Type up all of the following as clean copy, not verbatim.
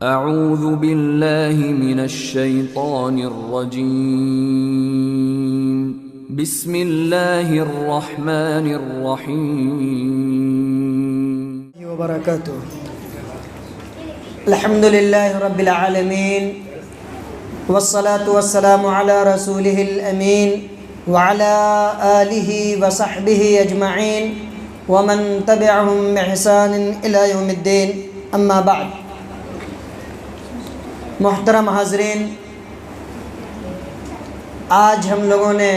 اعوذ باللہ من الشیطان الرجیم بسم اللہ الرحمن الرحیم وبرکاتہ۔ الحمد للہ رب العالمین والصلاة والسلام علی رسولہ الامین وعلی آلہ وصحبہ اجمعین ومن تبعہم بإحسان الی یوم الدین، اما بعد۔ محترم حاضرین، آج ہم لوگوں نے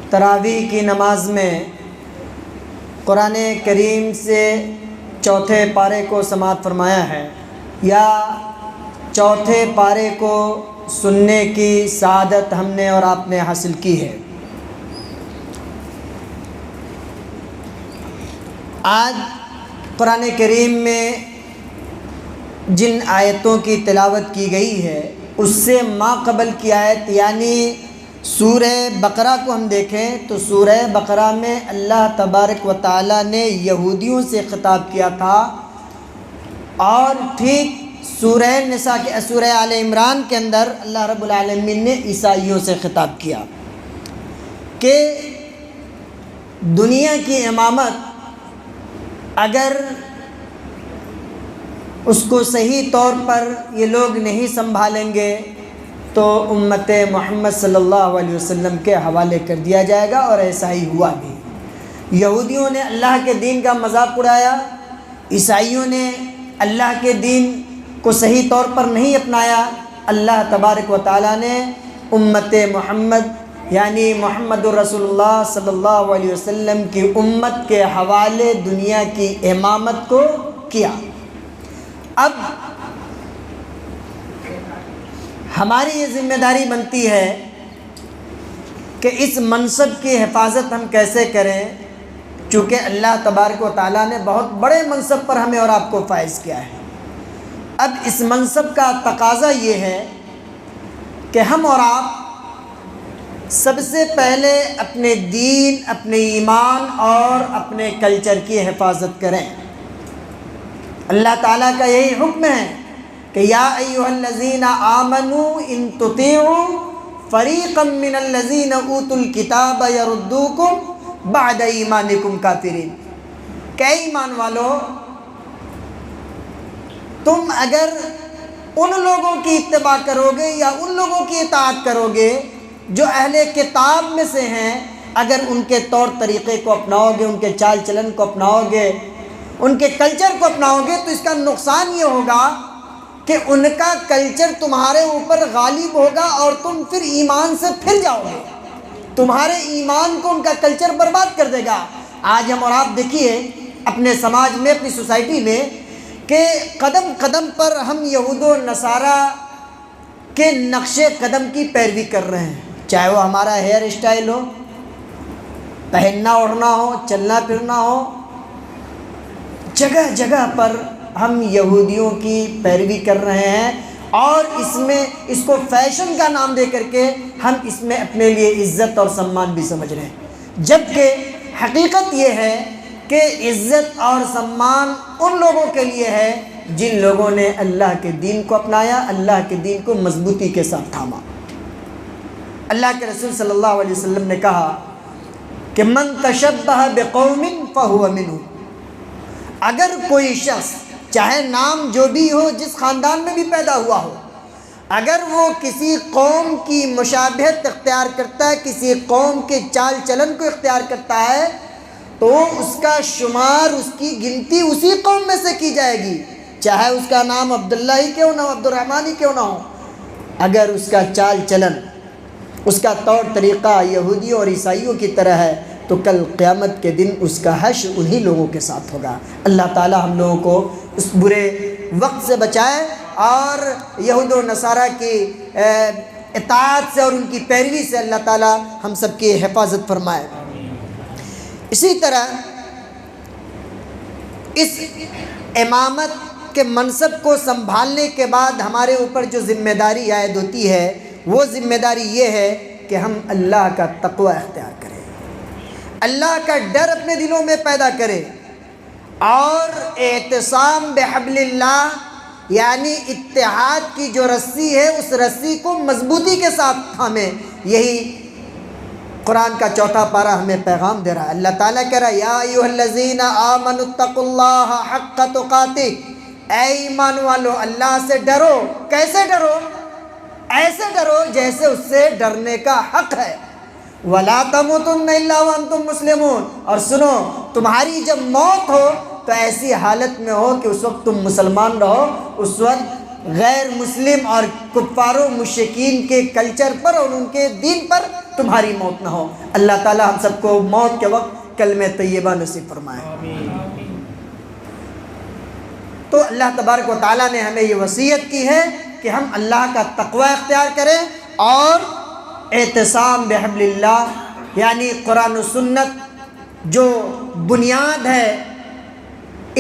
تراویح کی نماز میں قرآن کریم سے چوتھے پارے کو سماعت فرمایا ہے، یا چوتھے پارے کو سننے کی سعادت ہم نے اور آپ نے حاصل کی ہے۔ آج قرآن کریم میں جن آیتوں کی تلاوت کی گئی ہے اس سے ما قبل کی آیت یعنی سورہ بقرہ کو ہم دیکھیں تو سورہ بقرہ میں اللہ تبارک و تعالیٰ نے یہودیوں سے خطاب کیا تھا، اور ٹھیک سورہ نساء کے سورہ آل عمران کے اندر اللہ رب العالمین نے عیسائیوں سے خطاب کیا کہ دنیا کی امامت اگر اس کو صحیح طور پر یہ لوگ نہیں سنبھالیں گے تو امت محمد صلی اللہ علیہ وسلم کے حوالے کر دیا جائے گا، اور ایسا ہی ہوا بھی۔ یہودیوں نے اللہ کے دین کا مذاق اڑایا، عیسائیوں نے اللہ کے دین کو صحیح طور پر نہیں اپنایا۔ اللہ تبارک و تعالیٰ نے امت محمد یعنی محمد رسول اللہ صلی اللہ علیہ وسلم کی امت کے حوالے دنیا کی امامت کو کیا۔ اب ہماری یہ ذمہ داری بنتی ہے کہ اس منصب کی حفاظت ہم کیسے کریں، چونکہ اللہ تبارک و تعالیٰ نے بہت بڑے منصب پر ہمیں اور آپ کو فائز کیا ہے۔ اب اس منصب کا تقاضا یہ ہے کہ ہم اور آپ سب سے پہلے اپنے دین، اپنے ایمان اور اپنے کلچر کی حفاظت کریں۔ اللہ تعالیٰ کا یہی حکم ہے کہ یا ایھا الذین آمنوا ان تطیعوا فریقا من الذین اوتوا الکتاب یردوکم بعد ایمانکم کافرین، کہ ایمان والو تم اگر ان لوگوں کی اتباع کرو گے یا ان لوگوں کی اطاعت کرو گے جو اہل کتاب میں سے ہیں، اگر ان کے طور طریقے کو اپناؤ گے، ان کے چال چلن کو اپناؤ گے، ان کے کلچر کو اپناؤ گے، تو اس کا نقصان یہ ہوگا کہ ان کا کلچر تمہارے اوپر غالب ہوگا اور تم پھر ایمان سے پھر جاؤ گے، تمہارے ایمان کو ان کا کلچر برباد کر دے گا۔ آج ہم اور آپ دیکھیے اپنے سماج میں، اپنی سوسائٹی میں، کہ قدم قدم پر ہم یہود و نصارہ کے نقش قدم کی پیروی کر رہے ہیں، چاہے وہ ہمارا ہیئر اسٹائل ہو، پہننا اوڑھنا ہو، چلنا پھرنا ہو، جگہ جگہ پر ہم یہودیوں کی پیروی کر رہے ہیں، اور اس کو فیشن کا نام دے کر کے ہم اس میں اپنے لیے عزت اور سمان بھی سمجھ رہے ہیں، جبکہ حقیقت یہ ہے کہ عزت اور سمان ان لوگوں کے لیے ہے جن لوگوں نے اللہ کے دین کو اپنایا، اللہ کے دین کو مضبوطی کے ساتھ تھاما۔ اللہ کے رسول صلی اللہ علیہ وسلم نے کہا کہ من تشبہ بقوم فہو منہم، اگر کوئی شخص چاہے نام جو بھی ہو، جس خاندان میں بھی پیدا ہوا ہو، اگر وہ کسی قوم کی مشابہت اختیار کرتا ہے، کسی قوم کے چال چلن کو اختیار کرتا ہے، تو اس کا شمار، اس کی گنتی اسی قوم میں سے کی جائے گی، چاہے اس کا نام عبداللہ ہی کیوں نہ ہو، عبد الرحمن ہی کیوں نہ ہو۔ اگر اس کا چال چلن، اس کا طور طریقہ یہودیوں اور عیسائیوں کی طرح ہے، تو کل قیامت کے دن اس کا حشر انہی لوگوں کے ساتھ ہوگا۔ اللہ تعالی ہم لوگوں کو اس برے وقت سے بچائے، اور یہود و نصارہ کی اطاعت سے اور ان کی پیروی سے اللہ تعالی ہم سب کی حفاظت فرمائے۔ اسی طرح اس امامت کے منصب کو سنبھالنے کے بعد ہمارے اوپر جو ذمہ داری عائد ہوتی ہے، وہ ذمہ داری یہ ہے کہ ہم اللہ کا تقوی اختیار کریں، اللہ کا ڈر اپنے دلوں میں پیدا کریں، اور اعتصام بحبل اللہ یعنی اتحاد کی جو رسی ہے اس رسی کو مضبوطی کے ساتھ تھامیں. یہی قرآن کا چوتھا پارہ ہمیں پیغام دے رہا ہے. اللہ تعالیٰ کہہ رہا ہے یا ایھا الذین آمنوا اتقوا اللہ حق تقاتہ، اے ایمان والو اللہ سے ڈرو. کیسے ڈرو؟ ایسے ڈرو جیسے اس سے ڈرنے کا حق ہے. وَلَا تَمُوتُنَّ إِلَّا وَأَنْتُمْ مُسْلِمُونَ، اور سنو تمہاری جب موت ہو تو ایسی حالت میں ہو کہ اس وقت تم مسلمان رہو، اس وقت غیر مسلم اور کفار و مشرکین کے کلچر پر اور ان کے دین پر تمہاری موت نہ ہو. اللہ تعالی ہم سب کو موت کے وقت کلمہ طیبہ نصیب فرمائے. تو اللہ تبارک و تعالیٰ نے ہمیں یہ وصیت کی ہے کہ ہم اللہ کا تقوی اختیار کریں اور اعتصام بحبل اللہ یعنی قرآن و سنت جو بنیاد ہے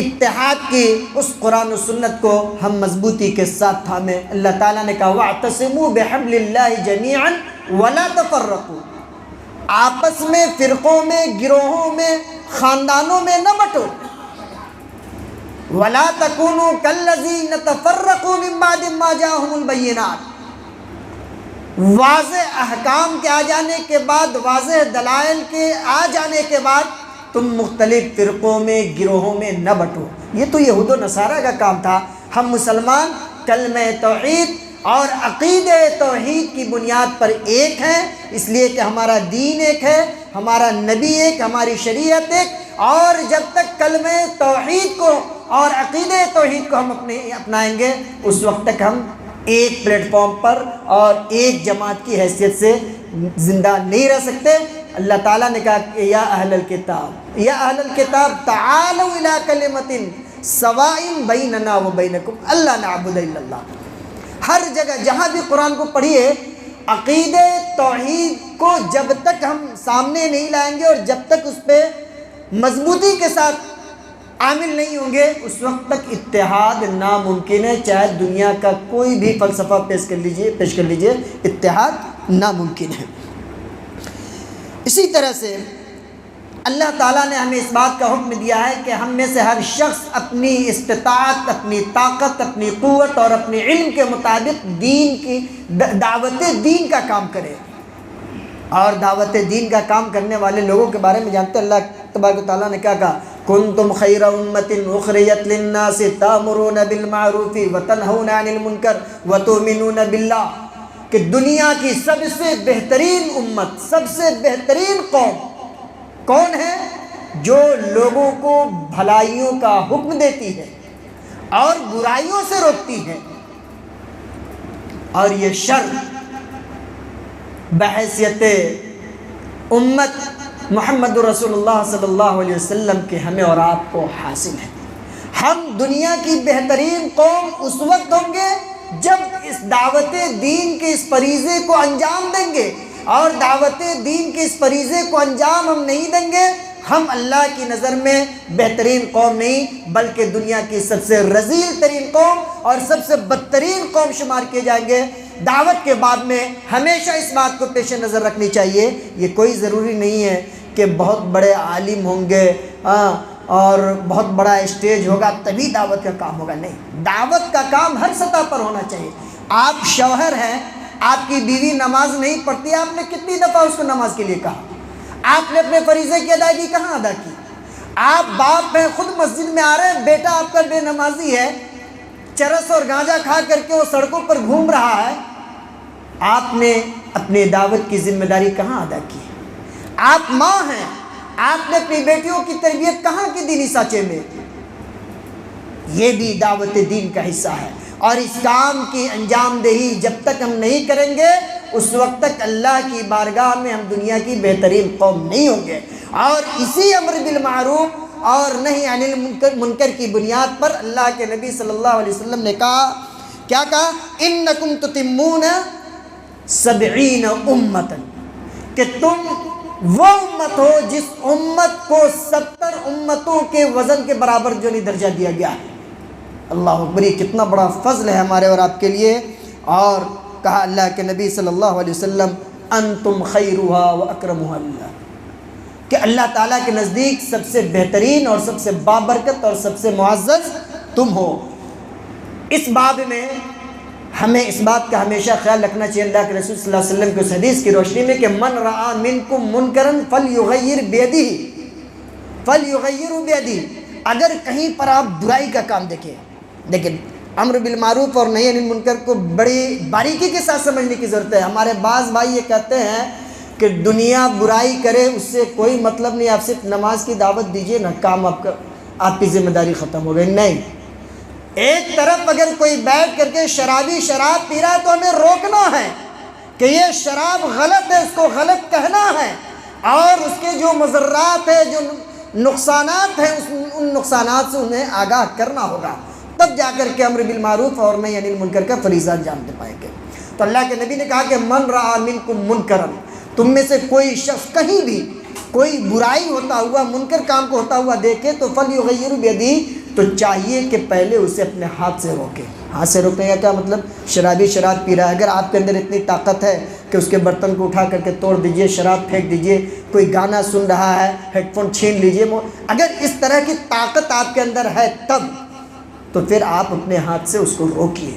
اتحاد کی، اس قرآن و سنت کو ہم مضبوطی کے ساتھ تھامیں. اللہ تعالیٰ نے کہا وَاعْتَصِمُوا بِحَبْلِ اللَّهِ جَمِيعًا وَلَا تَفَرَّقُوا، آپس میں، فرقوں میں، گروہوں میں، خاندانوں میں نہ بٹو. وَلَا تَكُونُوا كَالَّذِينَ تَفَرَّقُوا مِن بَعْدِ مَا جَاءَهُمُ الْبَيِّنَاتُ، واضح احکام کے آ جانے کے بعد، واضح دلائل کے آ جانے کے بعد تم مختلف فرقوں میں، گروہوں میں نہ بٹو. یہ تو یہود و نصارہ کا کام تھا. ہم مسلمان کلمہ توحید اور عقید توحید کی بنیاد پر ایک ہیں، اس لیے کہ ہمارا دین ایک ہے، ہمارا نبی ایک، ہماری شریعت ایک. اور جب تک کلمہ توحید کو اور عقید توحید کو ہم اپنائیں گے اس وقت تک ہم ایک پلیٹ فارم پر اور ایک جماعت کی حیثیت سے زندہ نہیں رہ سکتے. اللہ تعالیٰ نے کہا کہ یا اہل الکتاب، یا اہل الکتاب تعالوا الی کلمۃ سواء بیننا وبینکم الا نعبد الا اللہ. ہر جگہ جہاں بھی قرآن کو پڑھیے، عقیدہ توحید کو جب تک ہم سامنے نہیں لائیں گے اور جب تک اس پہ مضبوطی کے ساتھ عامل نہیں ہوں گے اس وقت تک اتحاد ناممکن ہے. چاہے دنیا کا کوئی بھی فلسفہ پیش کر لیجئے اتحاد ناممکن ہے. اسی طرح سے اللہ تعالیٰ نے ہمیں اس بات کا حکم دیا ہے کہ ہم میں سے ہر شخص اپنی استطاعت، اپنی طاقت، اپنی قوت اور اپنے علم کے مطابق دین کی دعوت دین کا کام کرے. اور دعوت دین کا کام کرنے والے لوگوں کے بارے میں جانتے ہیں اللہ تبارک و تعالیٰ نے کیا کہا؟ کنتم خیر امت اخرجت للناس تأمرون بالمعروف وتنہون عن المنکر وتؤمنون باللہ، کہ دنیا کی سب سے بہترین امت، سب سے بہترین قوم کون ہے؟ جو لوگوں کو بھلائیوں کا حکم دیتی ہے اور برائیوں سے روکتی ہے. اور یہ شرط بحیثیت امت محمد رسول اللہ صلی اللہ علیہ وسلم کے ہمیں اور آپ کو حاصل ہے. ہم دنیا کی بہترین قوم اس وقت ہوں گے جب اس دعوت دین کے اس فریضے کو انجام دیں گے. اور دعوت دین کے اس فریضے کو انجام ہم نہیں دیں گے، ہم اللہ کی نظر میں بہترین قوم نہیں بلکہ دنیا کی سب سے رذیل ترین قوم اور سب سے بدترین قوم شمار کیے جائیں گے. دعوت کے بعد میں ہمیشہ اس بات کو پیش نظر رکھنی چاہیے. یہ کوئی ضروری نہیں ہے کہ بہت بڑے عالم ہوں گے اور بہت بڑا اسٹیج ہوگا تبھی دعوت کا کام ہوگا. نہیں، دعوت کا کام ہر سطح پر ہونا چاہیے. آپ شوہر ہیں، آپ کی بیوی نماز نہیں پڑھتی، آپ نے کتنی دفعہ اس کو نماز کے لیے کہا؟ آپ نے اپنے فریضے کی ادائیگی کہاں ادا کی؟ آپ باپ ہیں، خود مسجد میں آ رہے ہیں، بیٹا آپ کا بے نمازی ہے، چرس اور گانجا کھا کر کے وہ سڑکوں پر گھوم رہا ہے، آپ نے اپنے دعوت کی ذمہ داری کہاں ادا کی؟ آپ ماں ہیں، آپ نے اپنی بیٹیوں کی تربیت کہاں کی دینی سانچے میں؟ یہ بھی دعوت دین کا حصہ ہے. اور اس کام کی انجام دہی جب تک ہم نہیں کریں گے اس وقت تک اللہ کی بارگاہ میں ہم دنیا کی بہترین قوم نہیں ہوں گے. اور اسی امر بالمعروف اور نہی عن المنکر کی بنیاد پر اللہ کے نبی صلی اللہ علیہ وسلم نے کہا، کیا کہا؟ انکم تتمون 70 امتا، کہ تم وہ امت ہو جس امت کو 70 امتوں کے وزن کے برابر جو نہیں درجہ دیا گیا ہے. اللہ اکبر، یہ کتنا بڑا فضل ہے ہمارے اور آپ کے لیے. اور کہا اللہ کے نبی صلی اللہ علیہ وسلم انتم خیرھا واکرمھا للہ، کہ اللہ تعالیٰ کے نزدیک سب سے بہترین اور سب سے بابرکت اور سب سے معزز تم ہو. اس باب میں ہمیں اس بات کا ہمیشہ خیال رکھنا چاہیے اللہ کے رسول صلی اللہ علیہ وسلم کی اس حدیث کی روشنی میں کہ من رعا منکم منکرن فلیغیر بیدہ، فلیغیر بیدہ، اگر کہیں پر آپ برائی کا کام دیکھیں، لیکن امر بالمعروف اور نہی عن المنکر کو بڑی باریکی کے ساتھ سمجھنے کی ضرورت ہے۔ ہمارے بعض بھائی یہ کہتے ہیں کہ دنیا برائی کرے اس سے کوئی مطلب نہیں، آپ صرف نماز کی دعوت دیجئے نا، کام آپ کی ذمہ داری ختم ہو گئی۔ نہیں، ایک طرف اگر کوئی بیٹھ کر کے شرابی شراب پی رہا ہے تو ہمیں روکنا ہے کہ یہ شراب غلط ہے، اس کو غلط کہنا ہے، اور اس کے جو مضرات ہیں، جو نقصانات ہیں، ان نقصانات سے انہیں آگاہ کرنا ہوگا، تب جا کر کے امر بالمعروف اور نہی عن المنکر کا فریضہ انجام دے پائیں گے۔ تو اللہ کے نبی نے کہا کہ من رعا منکم منکرن، تم میں سے کوئی شخص کہیں بھی کوئی برائی ہوتا ہوا، منکر کام کو ہوتا ہوا دیکھے تو فلیغیر بیدہ، تو چاہیے کہ پہلے اسے اپنے ہاتھ سے روکے۔ ہاتھ سے روکنے کا کیا مطلب؟ شرابی شراب پی رہا ہے، اگر آپ کے اندر اتنی طاقت ہے کہ اس کے برتن کو اٹھا کر کے توڑ دیجئے، شراب پھینک دیجئے، کوئی گانا سن رہا ہے ہیڈ فون چھین لیجئے، اگر اس طرح کی طاقت آپ کے اندر ہے تب تو پھر آپ اپنے ہاتھ سے اس کو روکیے۔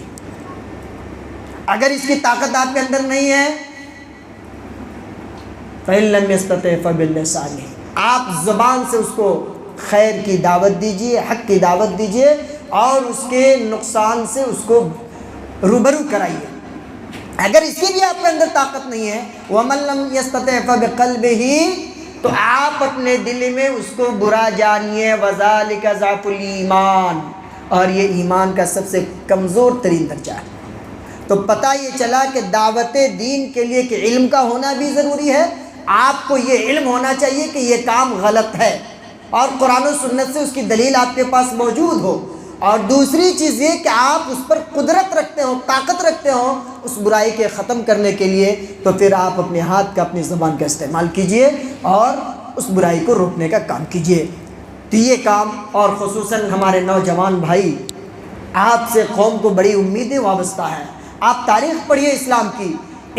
اگر اس کی طاقت آپ کے اندر نہیں ہے فَإِن لَمْ يَسْتَطِعْ فَبِاللِّسَانِهِ، آپ زبان سے اس کو خیر کی دعوت دیجئے، حق کی دعوت دیجئے، اور اس کے نقصان سے اس کو روبرو کرائیے۔ اگر اس کی بھی آپ کے اندر طاقت نہیں ہے وَمَن لَمْ يَسْتَطِعْ فَبِقَلْبِهِ، تو آپ اپنے دل میں اس کو برا جانیے، وَذَلِكَ ضَعْفُ الْإِيمَانِ، اور یہ ایمان کا سب سے کمزور ترین درجہ ہے۔ تو پتہ یہ چلا کہ دعوت دین کے لیے کہ علم کا ہونا بھی ضروری ہے، آپ کو یہ علم ہونا چاہیے کہ یہ کام غلط ہے، اور قرآن و سنت سے اس کی دلیل آپ کے پاس موجود ہو، اور دوسری چیز یہ کہ آپ اس پر قدرت رکھتے ہو، طاقت رکھتے ہو اس برائی کے ختم کرنے کے لیے، تو پھر آپ اپنے ہاتھ کا، اپنی زبان کا استعمال کیجئے اور اس برائی کو روکنے کا کام کیجئے۔ تو یہ کام، اور خصوصاً ہمارے نوجوان بھائی، آپ سے قوم کو بڑی امیدیں وابستہ ہیں۔ آپ تاریخ پڑھیے اسلام کی،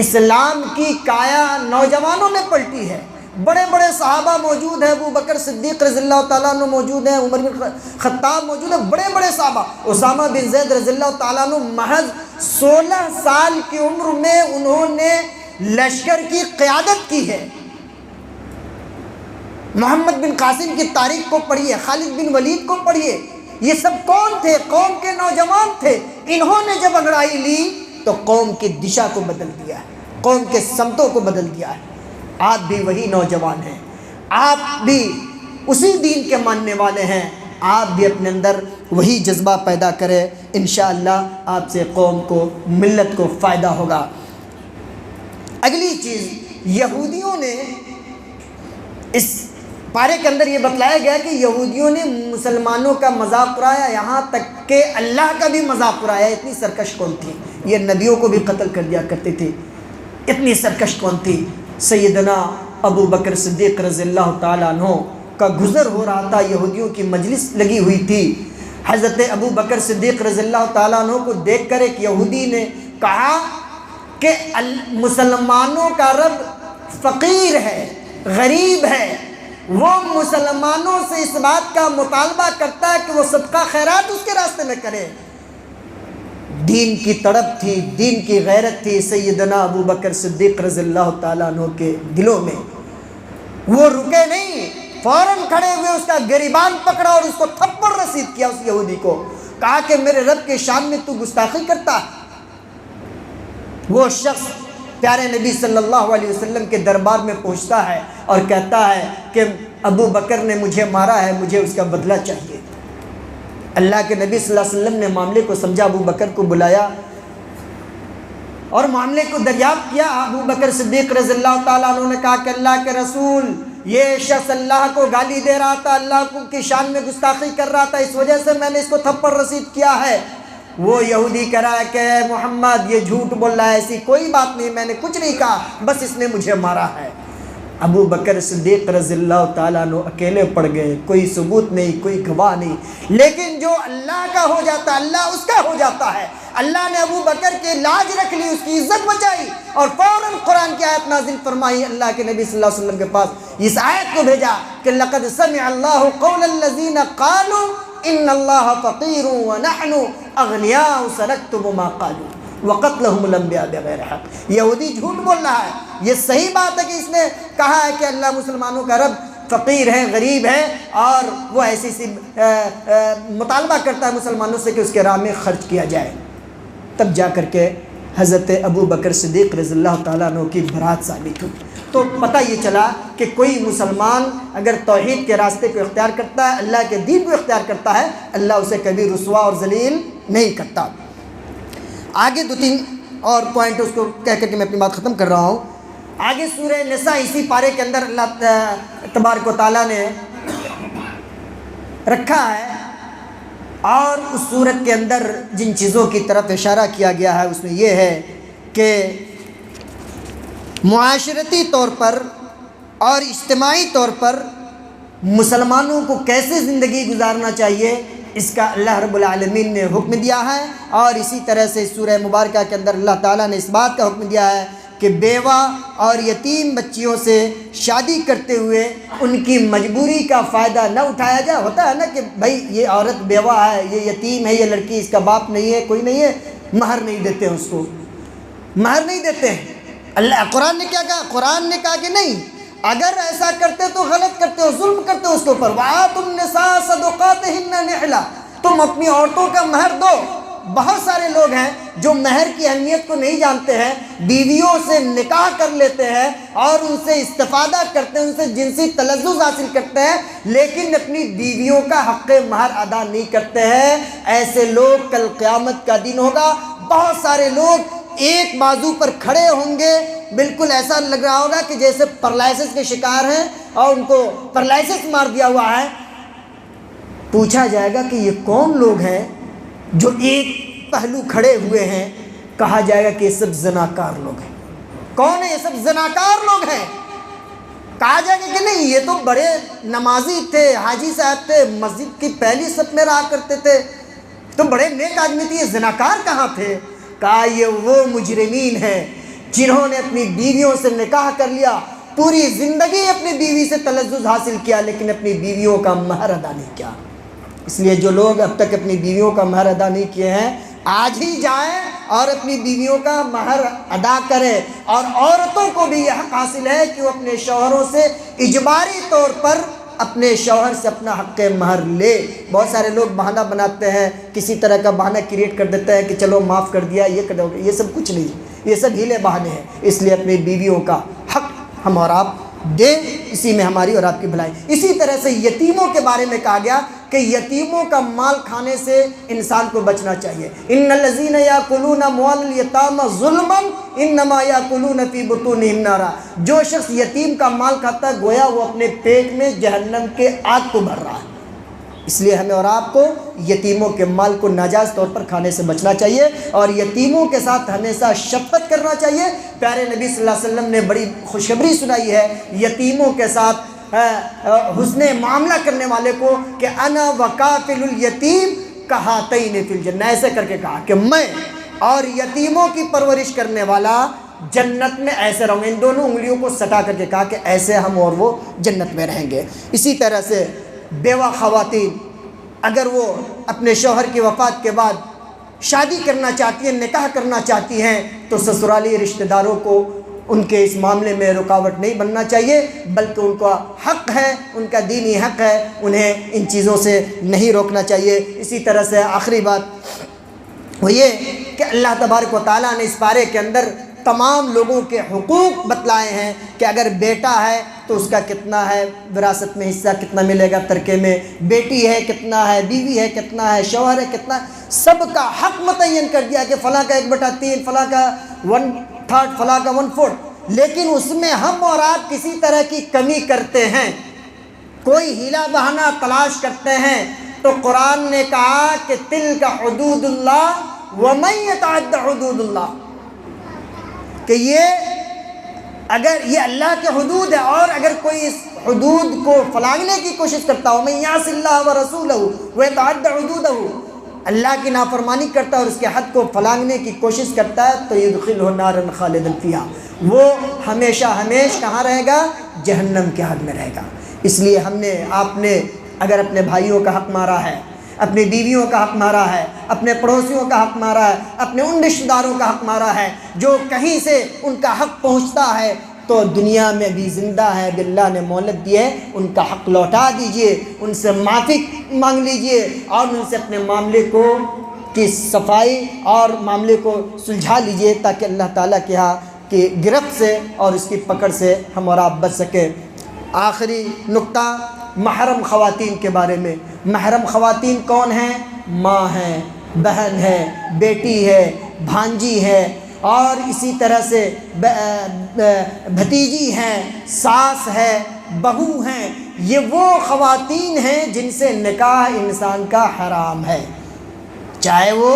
اسلام کی کایا نوجوانوں نے پلٹی ہے۔ بڑے بڑے صحابہ موجود ہیں، ابو بکر صدیق رضی اللہ تعالیٰ عنہ موجود ہیں، عمر بن خطاب موجود ہیں، بڑے بڑے صحابہ، اسامہ بن زید رضی اللہ تعالیٰ عنہ محض 16 سال کی عمر میں انہوں نے لشکر کی قیادت کی ہے۔ محمد بن قاسم کی تاریخ کو پڑھیے، خالد بن ولید کو پڑھیے، یہ سب کون تھے؟ قوم کے نوجوان تھے۔ انہوں نے جب انگڑائی لی تو قوم کی دشا کو بدل دیا ہے، قوم کے سمتوں کو بدل دیا ہے۔ آپ بھی وہی نوجوان ہیں، آپ بھی اسی دین کے ماننے والے ہیں، آپ بھی اپنے اندر وہی جذبہ پیدا کریں، انشاءاللہ آپ سے قوم کو، ملت کو فائدہ ہوگا۔ اگلی چیز، یہودیوں نے اس پارے کے اندر یہ بتلایا گیا کہ یہودیوں نے مسلمانوں کا مذاق اڑایا، یہاں تک کہ اللہ کا بھی مذاق اڑایا۔ اتنی سرکش کون تھی؟ یہ نبیوں کو بھی قتل کر دیا کرتے تھے، اتنی سرکش کون تھی؟ سیدنا ابو بکر صدیق رضی اللہ تعالیٰ عنہ کا گزر ہو رہا تھا، یہودیوں کی مجلس لگی ہوئی تھی۔ حضرت ابو بکر صدیق رضی اللہ تعالیٰ عنہ کو دیکھ کر ایک یہودی نے کہا کہ مسلمانوں کا رب فقیر ہے، غریب ہے، وہ مسلمانوں سے اس بات کا مطالبہ کرتا ہے کہ وہ صدقہ خیرات اس کے راستے میں کرے۔ دین کی تڑپ تھی، دین کی غیرت تھی سیدنا ابو بکر صدیق رضی اللہ تعالیٰ عنہ کے دلوں میں۔ وہ رکے نہیں، فوراً کھڑے ہوئے اس کا گریبان پکڑا اور اس کو تھپڑ رسید کیا اس یہودی کو، کہا کہ میرے رب کے شان میں تو گستاخی کرتا ہے۔ وہ شخص پیارے نبی صلی اللہ علیہ وسلم کے دربار میں پہنچتا ہے اور کہتا ہے کہ ابو بکر نے مجھے مارا ہے، مجھے اس کا بدلہ چاہیے۔ اللہ کے نبی صلی اللہ علیہ وسلم نے معاملے کو سمجھا، ابو بکر کو بلایا اور معاملے کو دریافت کیا۔ ابو بکر صدیق رضی اللہ تعالیٰ عنہ نے کہا کہ اللہ کے رسول، یہ شخص اللہ کو گالی دے رہا تھا، اللہ کی شان میں گستاخی کر رہا تھا، اس وجہ سے میں نے اس کو تھپڑ رسید کیا ہے۔ وہ یہودی کہہ رہا ہے کہ محمد یہ جھوٹ بول رہا ہے، ایسی کوئی بات نہیں، میں نے کچھ نہیں کہا، بس اس نے مجھے مارا ہے۔ ابو بکر صدیق رضی اللہ تعالیٰ عنہ اکیلے پڑ گئے، کوئی ثبوت نہیں، کوئی گواہ نہیں، لیکن جو اللہ کا ہو جاتا ہے اللہ اس کا ہو جاتا ہے۔ اللہ نے ابو بکر کی لاج رکھ لی، اس کی عزت بچائی، اور فوراً قرآن کی آیت نازل فرمائی، اللہ کے نبی صلی اللہ علیہ وسلم کے پاس اس آیت کو بھیجا کہ لقد سمع اللہ قول الذین قالوا ان اللہ فقیر ونحن اغنیاء سنکتب ما قالوا وقتلهم الانبیاء بغیر حق۔ یہودی جھوٹ بول رہا ہے، یہ صحیح بات ہے کہ اس نے کہا ہے کہ اللہ مسلمانوں کا رب فقیر ہے، غریب ہے، اور وہ ایسی مطالبہ کرتا ہے مسلمانوں سے کہ اس کے راہ میں خرچ کیا جائے۔ تب جا کر کے حضرت ابو بکر صدیق رضی اللہ تعالیٰ عنہ کی برات ثابت ہوئی۔ تو پتہ یہ چلا کہ کوئی مسلمان اگر توحید کے راستے کو اختیار کرتا ہے، اللہ کے دین کو اختیار کرتا ہے، اللہ اسے کبھی رسوا اور ذلیل نہیں کرتا۔ آگے دو تین اور پوائنٹ اس کو کہہ کر کے میں اپنی بات ختم کر رہا ہوں۔ آگے سورہ نساء اسی پارے کے اندر اللہ تبارک و تعالیٰ نے رکھا ہے، اور اس صورت کے اندر جن چیزوں کی طرف اشارہ کیا گیا ہے اس میں یہ ہے کہ معاشرتی طور پر اور اجتماعی طور پر مسلمانوں کو کیسے زندگی گزارنا چاہیے، اس کا اللہ رب العالمین نے حکم دیا ہے۔ اور اسی طرح سے سورہ مبارکہ کے اندر اللہ تعالیٰ نے اس بات کا حکم دیا ہے کہ بیوہ اور یتیم بچیوں سے شادی کرتے ہوئے ان کی مجبوری کا فائدہ نہ اٹھایا جائے۔ ہوتا ہے نا کہ بھائی یہ عورت بیوہ ہے، یہ یتیم ہے، یہ لڑکی، اس کا باپ نہیں ہے، کوئی نہیں ہے، مہر نہیں دیتے ہیں، اس کو مہر نہیں دیتے ہیں۔ اللہ قرآن نے کیا کہا؟ قرآن نے کہا کہ نہیں، اگر ایسا کرتے تو غلط کرتے ہو، ظلم کرتے ہو اس کے اوپر۔ وَآتُوا النِّسَاءَ صَدُقَاتِهِنَّ نِحْلَةً، تم اپنی عورتوں کا مہر دو۔ بہت سارے لوگ ہیں جو مہر کی اہمیت کو نہیں جانتے ہیں، بیویوں سے نکاح کر لیتے ہیں اور ان سے استفادہ کرتے ہیں، ان سے جنسی تلذذ حاصل کرتے ہیں، لیکن اپنی بیویوں کا حق مہر ادا نہیں کرتے ہیں۔ ایسے لوگ کل قیامت کا دن ہوگا، بہت سارے لوگ ایک بازو پر کھڑے ہوں گے، بالکل ایسا لگ رہا ہوگا کہ جیسے پیرالائسس کے شکار ہیں اور ان کو پیرالائسس مار دیا ہوا ہے۔ پوچھا جائے گا کہ یہ کون لوگ ہیں جو ایک پہلو کھڑے ہوئے ہیں؟ کہا جائے گا کہ یہ سب زناکار لوگ ہیں۔ کون ہے یہ سب؟ زناکار لوگ ہیں۔ کہا جائے گا کہ نہیں، یہ تو بڑے نمازی تھے، حاجی صاحب تھے، مسجد کی پہلی صف میں رہا کرتے تھے، تو بڑے نیک آدمی تھے، یہ زناکار کہاں تھے؟ کہا یہ وہ مجرمین ہیں جنہوں نے اپنی بیویوں سے نکاح کر لیا، پوری زندگی اپنی بیوی سے تلذذ حاصل کیا، لیکن اپنی بیویوں کا مہر ادا نہیں کیا۔ اس لیے جو لوگ اب تک اپنی بیویوں کا مہر ادا نہیں کیے ہیں، آج ہی جائیں اور اپنی بیویوں کا مہر ادا کریں۔ اور عورتوں کو بھی یہ حق حاصل ہے کہ وہ اپنے شوہروں سے اجباری طور پر اپنے شوہر سے اپنا حق مہر لے۔ بہت سارے لوگ بہانہ بناتے ہیں، کسی طرح کا بہانہ کریٹ کر دیتے ہیں کہ چلو معاف کر دیا، یہ کر دو، یہ سب کچھ نہیں، یہ سب ہیلے بہانے ہیں۔ اس لیے اپنی بیویوں کا حق ہم اور آپ دیں، اسی میں ہماری اور آپ کی بھلائی۔ اسی طرح سے یتیموں کے بارے میں کہا گیا کہ یتیموں کا مال کھانے سے انسان کو بچنا چاہیے۔ ان الذین یاکلون اموال الیتامی ظلما انما یاکلون فی بطونہم نارا، جو شخص یتیم کا مال کھاتا ہے گویا وہ اپنے پیٹ میں جہنم کے آگ کو بھر رہا ہے۔ اس لیے ہمیں اور آپ کو یتیموں کے مال کو ناجائز طور پر کھانے سے بچنا چاہیے، اور یتیموں کے ساتھ ہمیشہ شفقت کرنا چاہیے۔ پیارے نبی صلی اللہ علیہ وسلم نے بڑی خوشخبری سنائی ہے یتیموں کے ساتھ حسن معاملہ کرنے والے کو کہ انا وکافل الیتیم کہاتین فی الجنہ، ایسے کر کے کہا کہ میں اور یتیموں کی پرورش کرنے والا جنت میں ایسے رہوں گے۔ ان دونوں انگلیوں کو سٹا کر کے کہا کہ ایسے ہم اور وہ جنت میں رہیں گے۔ اسی طرح سے بیوہ خواتین اگر وہ اپنے شوہر کی وفات کے بعد شادی کرنا چاہتی ہیں، نکاح کرنا چاہتی ہیں، تو سسرالی رشتہ داروں کو ان کے اس معاملے میں رکاوٹ نہیں بننا چاہیے، بلکہ ان کا حق ہے، ان کا دینی حق ہے، انہیں ان چیزوں سے نہیں روکنا چاہیے۔ اسی طرح سے آخری بات وہ یہ کہ اللہ تبارک و تعالیٰ نے اس پارے کے اندر تمام لوگوں کے حقوق بتلائے ہیں کہ اگر بیٹا ہے تو اس کا کتنا ہے وراثت میں حصہ، کتنا ملے گا ترکے میں، بیٹی ہے کتنا ہے، بیوی ہے کتنا ہے، شوہر ہے کتنا ہے، سب کا حق متعین کر دیا کہ فلاں کا 1/3، فلاں کا 1/3، فلاں کا 1/4۔ لیکن اس میں ہم اور آپ کسی طرح کی کمی کرتے ہیں، کوئی ہیلا بہانہ تلاش کرتے ہیں، تو قرآن نے کہا کہ تلک حدود اللہ ومن یتعد حدود اللہ، کہ اگر یہ اللہ کے حدود ہے، اور اگر کوئی اس حدود کو پھلانگنے کی کوشش کرتا ہو، من یعص اللہ ورسولہ ویتعد حدودہ، اللہ کی نافرمانی کرتا ہے اور اس کے حد کو پھلانگنے کی کوشش کرتا ہے، تو یدخلہ نارا خالدا فیہا، وہ ہمیشہ ہمیش کہاں رہے گا؟ جہنم کے آگ میں رہے گا۔ اس لیے ہم نے، آپ نے اگر اپنے بھائیوں کا حق مارا ہے، اپنی بیویوں کا حق مارا ہے، اپنے پڑوسیوں کا حق مارا ہے، اپنے ان رشتہ داروں کا حق مارا ہے جو کہیں سے ان کا حق پہنچتا ہے تو دنیا میں بھی زندہ ہے، اللہ نے مہلت دی ہے، ان کا حق لوٹا دیجئے، ان سے معافی مانگ لیجئے اور ان سے اپنے معاملے کی صفائی اور معاملے کو سلجھا لیجئے تاکہ اللہ تعالیٰ کے ہاں کی گرفت سے اور اس کی پکڑ سے ہم اور آپ بچ سکیں۔ آخری نقطہ محرم خواتین کے بارے میں۔ محرم خواتین کون ہیں؟ ماں ہے، بہن ہے، بیٹی ہے، بھانجی ہے، اور اسی طرح سے بھتیجی ہیں، ساس ہے، بہو ہیں۔ یہ وہ خواتین ہیں جن سے نکاح انسان کا حرام ہے، چاہے وہ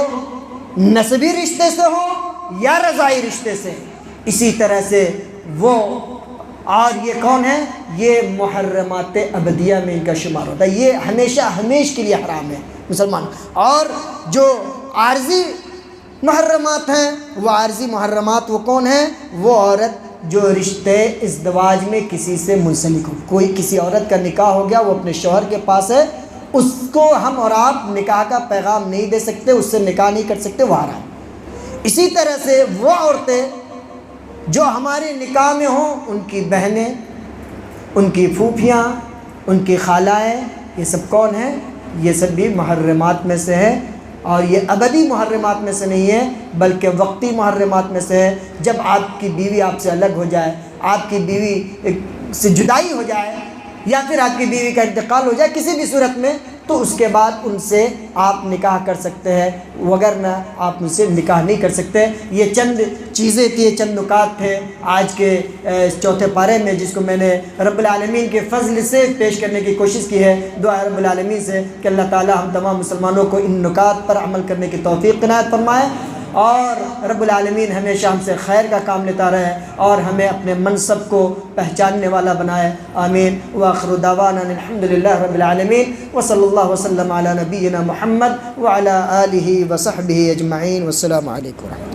نسبی رشتے سے ہو یا رضاعی رشتے سے۔ اسی طرح سے وہ، اور یہ کون ہے؟ یہ محرمات ابدیہ میں ان کا شمار ہوتا ہے، یہ ہمیشہ ہمیش کے لیے حرام ہے مسلمان۔ اور جو عارضی محرمات ہیں، وہ عارضی محرمات وہ کون ہیں؟ وہ عورت جو رشتے ازدواج میں کسی سے منسلک ہو، کوئی کسی عورت کا نکاح ہو گیا، وہ اپنے شوہر کے پاس ہے، اس کو ہم اور آپ نکاح کا پیغام نہیں دے سکتے، اس سے نکاح نہیں کر سکتے، وہ حرام۔ اسی طرح سے وہ عورتیں جو ہمارے نکاح میں ہوں، ان کی بہنیں، ان کی پھوپھیاں، ان کی خالائیں، یہ سب کون ہیں؟ یہ سب بھی محرمات میں سے ہے، اور یہ ابدی محرمات میں سے نہیں ہے بلکہ وقتی محرمات میں سے ہے۔ جب آپ کی بیوی آپ سے الگ ہو جائے، آپ کی بیوی سے جدائی ہو جائے، یا پھر آپ کی بیوی کا انتقال ہو جائے کسی بھی صورت میں، تو اس کے بعد ان سے آپ نکاح کر سکتے ہیں، وگرنہ آپ ان سے نکاح نہیں کر سکتے۔ یہ چند چیزیں تھیں، یہ چند نکات تھے آج کے چوتھے پارے میں، جس کو میں نے رب العالمین کے فضل سے پیش کرنے کی کوشش کی ہے۔ دعا رب العالمین سے کہ اللہ تعالی ہم تمام مسلمانوں کو ان نکات پر عمل کرنے کی توفیق عنایت فرمائے، اور رب العالمین ہمیشہ ہم سے خیر کا کام لیتا رہے اور ہمیں اپنے منصب کو پہچاننے والا بنائے، آمین۔ وآخر دعوانا الحمدللہ رب العالمین، وصلی اللہ وسلم علی نبینا محمد وعلی آلہ وصحبہ اجمعین، والسلام علیکم ورحمۃ اللہ۔